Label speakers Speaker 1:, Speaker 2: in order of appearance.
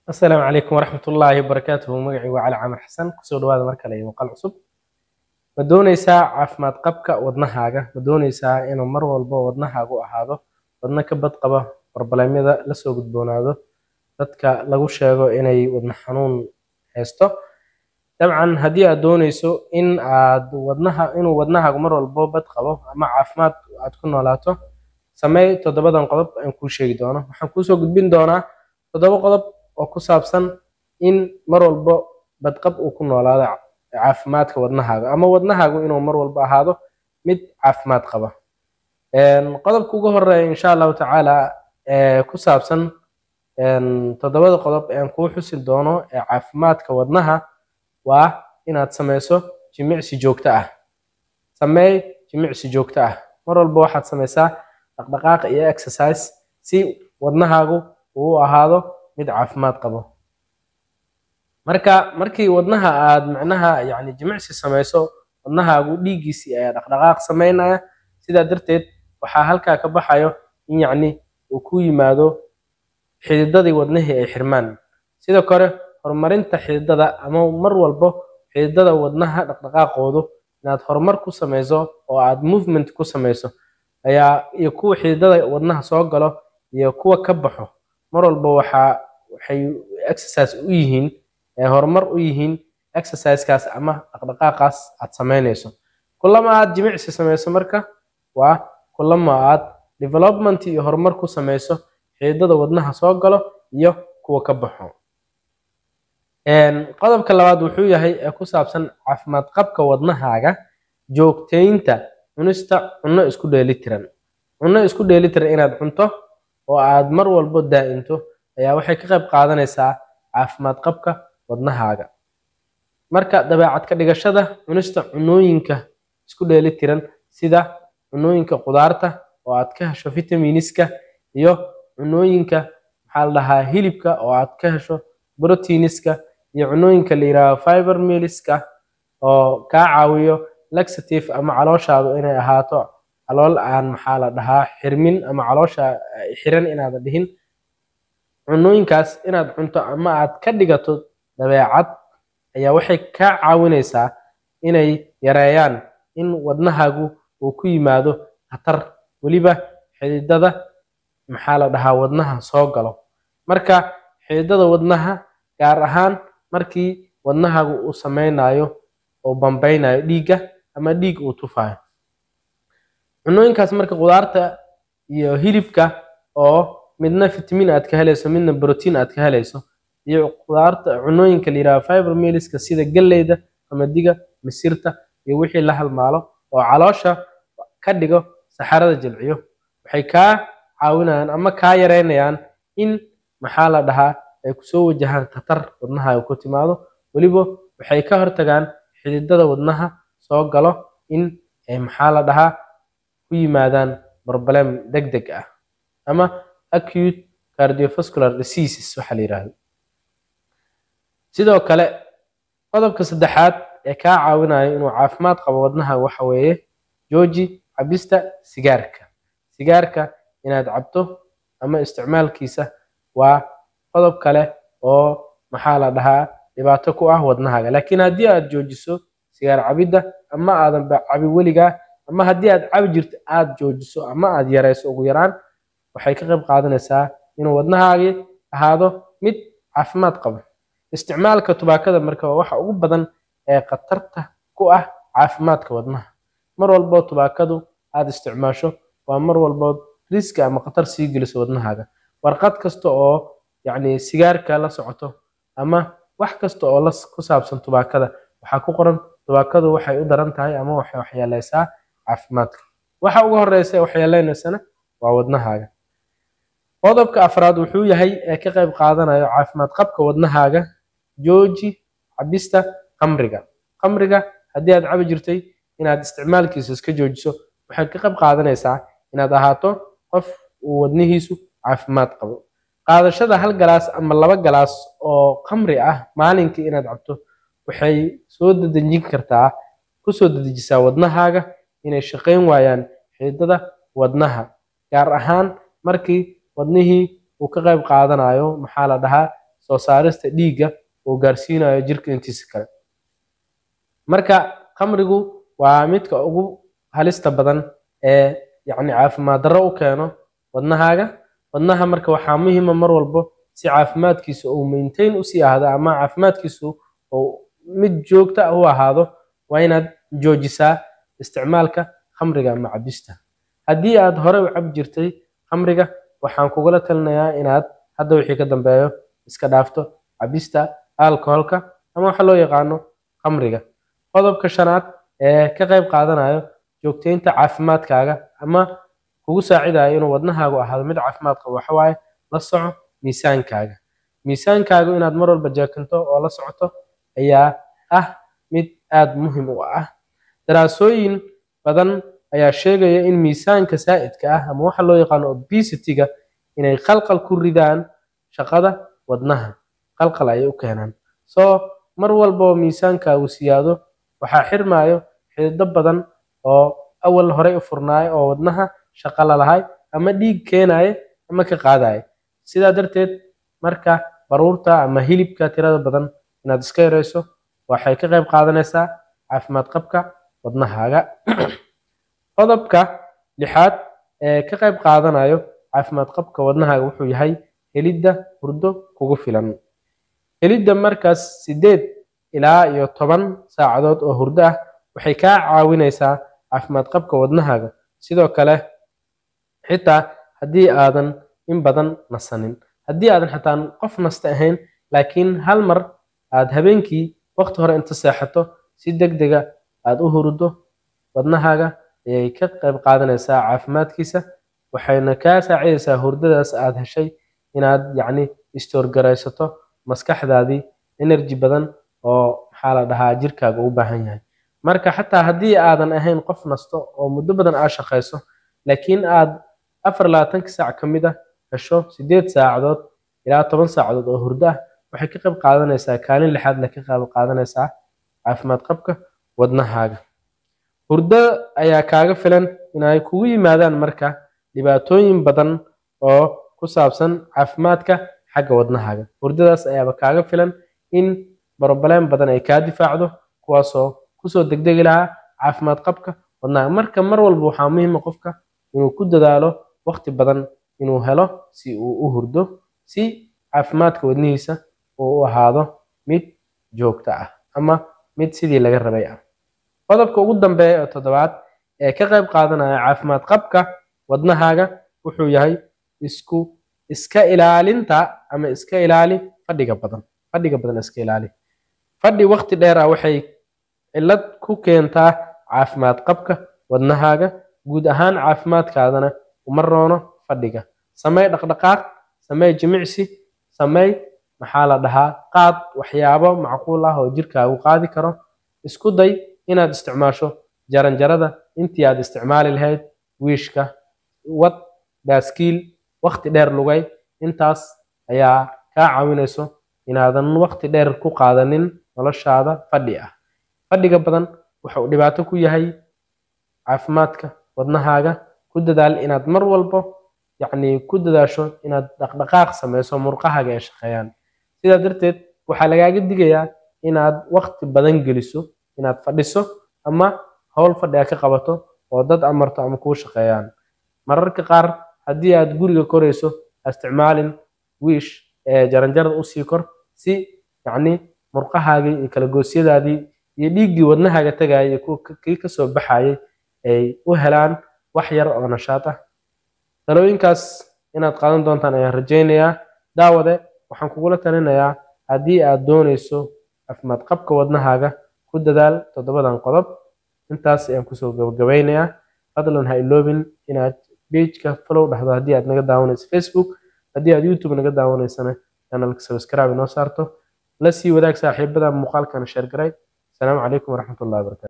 Speaker 1: السلام عليكم ورحمة الله وبركاته. مقعي وعلى عمر حسن كسو دواada marka la muuqaal cusub ma doonaysaa caafimaad qabka wadnahaaga ma doonaysaa inuu mar walba wadnahaagu ahaado wadna ka bad qaba barbalamaada la soo gudboonaado dadka lagu sheego inay wadna xanuun haysto dabcan haddii aad doonayso inuu wadnahaagu mar walba bad qabo ama caafimaad aad ku noolaato samee toddobadan qodob aan kuu sheegi doono waxaan kuu soo gudbin doonaa toddoba qodob oo ku saabsan in mar walba badqab uu ku noolaado caafimaadka wadnahaaga ama wadnahaagu inuu mar walba ahaado mid caafimaad qaba. qodobka ugu horeeya insha allahu tacaala ku saabsan toddobada qodob aan kuu xusi doono ee caafimaadka wadnaha waa inaad sameyso jimicsi joogto ah. samee jimicsi joogto ah mar walba waxaad sameysaa dhaqdhaqaaq iyo exercise si wadnahaagu uu u ahaado mid caafimaad qabo. markii wadnaha aad macnaha jimicsi sameyso wadnahaagu dhiiggiisii ayaa dhaqdhaqaaq sameynaya, sidaa darteed waxaa halkaa ka baxayo in uu ku yimaado xididadii wadnihii ay xirmaan. sidoo kale horumarinta xididada ama mar walbo xididada wadnaha dhaqdhaqaaqoodu inaad horumar ku sameyso oo aad movement ku sameyso iyo kuwa xididada wadnaha soo galo iyo kuwa ka baxo mar walba waxay exercise u yihiin horumar u yihiin exercisekaas ama dhaqdhaqaaqaas aad sameynayso. kulama aad jimicsi sameyso marka waa kulama aad development iyo horumar ku sameyso xididada wadnaha soo galo iyo kuwa ka baxo. qodobka labaad wuxuu yahay ku saabsan caafimaad qabka wadnahaaga joogteynta cunista cunno isku dheelitiran. cunno isku dheelitiran inaad cunto oo aad mar walba daa'into ayaa waxay ka qayb qaadanaysaa caafimaad qabka wadnahaaga. marka dabeecad ka dhigashada cunista cunooyinka isku dheelitiran sida cunooyinka qudaarta oo aad ka hesho vitaminiska iyo cunooyinka hilibka oo aad ka hesho proteiniska iyo cunooyinka la yiraahdo fiber mealska oo kaa caawiyo laxative ama calooshaadu inay ahaato calool aan xirmin ama caloosha xiran inaadan dhihin. cunooyinkaas inaad cunto ama aad ka dhigato dabeecad ayaa waxay kaa caawinaysaa inay yareeyaan in wadnahaagu uu ku yimaado khatar weliba xididada wadnaha soo galo. marka xididada wadnaha gaar ahaan markii wadnahaagu uu sameynayo oo bambeynayo dhiigga ama dhiig uu tufayo. cunooyinkaas marka qudaarta iyo hilibka oo midna vitamin aad ka helayso midna protein aad ka helayso iyo qudaarta cunooyinka la yiraahdo fiber mealska sida galleyda qamadiga misirta iyo wixii la halmaalo oo caloosha ka dhigo saxarada jilciyo waxay kaa caawinayaan ama kaa yareynayaan in ay kusoo wajahaan khatar wadnaha ku timaado. weliba waxay ka hortagaan xididada wadnaha soo galo in ay ku yimaadaan problem degdeg ah ama acute cardiovascular diseases waxa la yiraahdo. sidoo kale qodobka saddexaad ee kaa caawinayo inuu caafimaad qabo wadnaha waxa weeye jooji cabista sigaarka inaad cabto ama isticmaalkiisa waa qodob kale oo dhibaato ku ah wadnahaaga. laakiin haddii aad joojiso sigaar cabidda ama aadan cabin weligaa ama haddii aad cabi jirto aad joojiso ama aad yareyso ugu yaraan waxay ka qayb qaadanaysaa inuu wadnahaagi ahaado mid caafimaad qabo. isticmaalka tubaakada marka waa waxa ugu badan ee khatarta ku ah caafimaadka wadnaha. mar walbo tubaakadu aad isticmaasho waa mar walbo riski ama khatar sii geliso wadnahaaga. warqad kasta oo sigaarka la socoto ama wax kasta oo ku saabsan tubaakada waxaa ku qoran tubaakadu waxay u daran tahay ama waxay waxyeeleysaa caafimaadka. waxa ugu horeysa waxyeeleynaysa waa wadnahaaga. qodobka afraad wuxuu yahay ka qayb qaadanayo caafimaad qabka wadnahaaga jooji cabista khamriga haddii aad cabi jirtay inaad isticmaalkiisa iska joojiso waxay ka qayb qaadanaysaa inaad ahaato qof uu wadnihiisu caafimaad qabo. qaadashada 1 galaas ama 2 galaas oo khamri ah maalinkii inaad cabto waxay kusoo dedejisaa wadnahaaga inay shaqeyn waayaan xididada wadnaha gaar ahaan markii wadnihii uu ka qayb qaadanayo soo saarista dhiigga oo gaarsiinayo jirka intiisa kale. marka khamrigu waa midka ugu halista badan ee yacni caafimaad darro u keeno wadnaha marka waxaa muhiima mar walbo si caafimaadkiisa uu maintain usii ahaado ama caafimaadkiisu uu mid joogta u ahaado waa inaad joojisaa isticmaalka khamriga ama cabista. haddii aad hore u cab jirtay khamriga waxaan kugula talinayaa inaad hadda wixii ka dambeeyo iska dhaafto cabista alcoholka ama waxa loo yaqaano khamriga. qodobka shanaad ee ka qayb qaadanayo joogteynta caafimaadkaaga ama kugu saacidayo inuu wadnahaagu ahaado mid caafimaad qabo waxa waaye la soco miisaankaaga inaad mar walba jeekanto oo la socoto ayaa ah mid aad muhiim u ah. daraasooyin badan ayaa sheegaya in miisaanka saa'idka ah ama waxa loo yaqaano obesity-ga inay qalqal ku ridaan shaqada wadnaha, qalqal ayay u keenaan. mar walba oo miisaankaagu siyaado waxaa xirmaayo xidido badan oo awal horey u furnaayo oo wadnaha shaqo la lahay ama dhiig keenayo ama ka qaadayo. sidaa darteed marka baruurta ama hilibka tirada badan inaad iska yareyso waxay ka qayb qaadanaysaa caafimaad qabka wadnahaaga. qodobka lixaad ee ka qayb qaadanayo caafimaad qabka wadnahaaga wuxuu yahay helidda hurdo kugu filan. helidda markaas 8 ilaa 10 saacadood oo hurdo ah waxay kaa caawinaysaa caafimaad qabka wadnahaaga. sidoo kale xitaa haddii aadan in badan nasanin, haddii aadan xitaa qof nasta ahayn laakiin hal mar aad habeenkii waqti hore inta seexato si degdega aad u hurdo wadnahaaga ayay ka qayb qaadanaysaa caafimaadkiisa, waxayna kaa saacidaysaa hurdadaas aad heshay inaad yacni istoorgaraysato maskaxdaadii energy badan oo maxaa la dhahaa jirkaaga u baahan yahay. marka xataa haddii aadan ahayn qof nasto oo muddo badan aad shaqayso laakiin aad 24 saac ka mid ah hesho 8 saacadood ilaa 10 saacadood oo hurdo ah waxay ka qayb qaadanaysaa kaalin lixaad ka qayb qaadanaysaa caafimaad qabka wadnahaaga. hurdo ayaa kaaga filan inay kugu yimaadaan marka dhibaatooyin badan oo ku saabsan caafimaadka xagga wadnahaaga. hurdadaas ayaaba kaaga filan in problem badan ay kaa difaacdo kuwaasoo kusoo degdegi lahaa caafimaad qabka wadnaha. marka mar walba waxaa muhiim ah qofka inuu ku dadaalo waqti badan inuu helo si uu u hurdo si caafimaadka wadnihiisa uu u ahaado mid joogto ah ama mid sidii laga rabay ah. qodobka ugu dambeeya ee toddobaad ee ka qayb qaadanaya caafimaad qabka wadnahaaga wuxuu yahay iska ilaalinta ama iska ilaali fadhiga badan iska ilaali. fadhi waqti dheer ah waxay cillad ku keentaa caafimaad qabka wadnahaaga. guud ahaan caafimaadkaadana uma roono fadhiga. samee dhaqdhaqaaq, samee jimicsi, samee maxaa la dhahaa qaad waxyaabo macquul ah oo jirkaagu qaadi karo. isku day inaad isticmaasho jaranjarada intii aad isticmaali lahayd wiishka, wad baaskiil, waqti dheer lugay. intaas ayaa kaa caawinayso inaadan waqti dheer ku qaadanin noloshaada fadhi ah. fadhiga badan wuxuu dhibaato ku yahay caafimaadka wadnahaaga. ku dadaal inaad mar walbo yacni ku dadaasho inaad dhaqdhaqaaq sameyso murqahaaga ay shaqeeyaan. sidaa darteed waxaa lagaaga digayaa inaad waqti badan geliso inaad fadhiso ama howl fadhi ka qabato oo dad amarto ama kuu shaqeeyaan. mararka qaar haddii aad guriga korayso ha isticmaalin wiish jaranjarada usii kor si yacni murqahaagii iyo kala goosyadaadii iyo dhiiggii wadnahaaga tagayay kii kasoo baxayay ay u helaan wax yar oo nashaad ah. talooyinkaas inaad qaadan doontaan ayaan rajaynayaa. daawade waxaan kugula talinayaa haddii aad doonayso caafimaad qabka wadnahaaga ku dadaal 7 qodob. intaas ayaan kusoo gabagabeynayaa. fadlan ha iloobin inaad page-ka follow dhahdo haddii aad naga daawanayso Facebook, haddii aad YouTube naga daawanaysana channelka subscribe inoo saarto, la sii wadaag saaxiibada muuqaalkana share garay. السلام عليكم ورحمة الله وبركاته.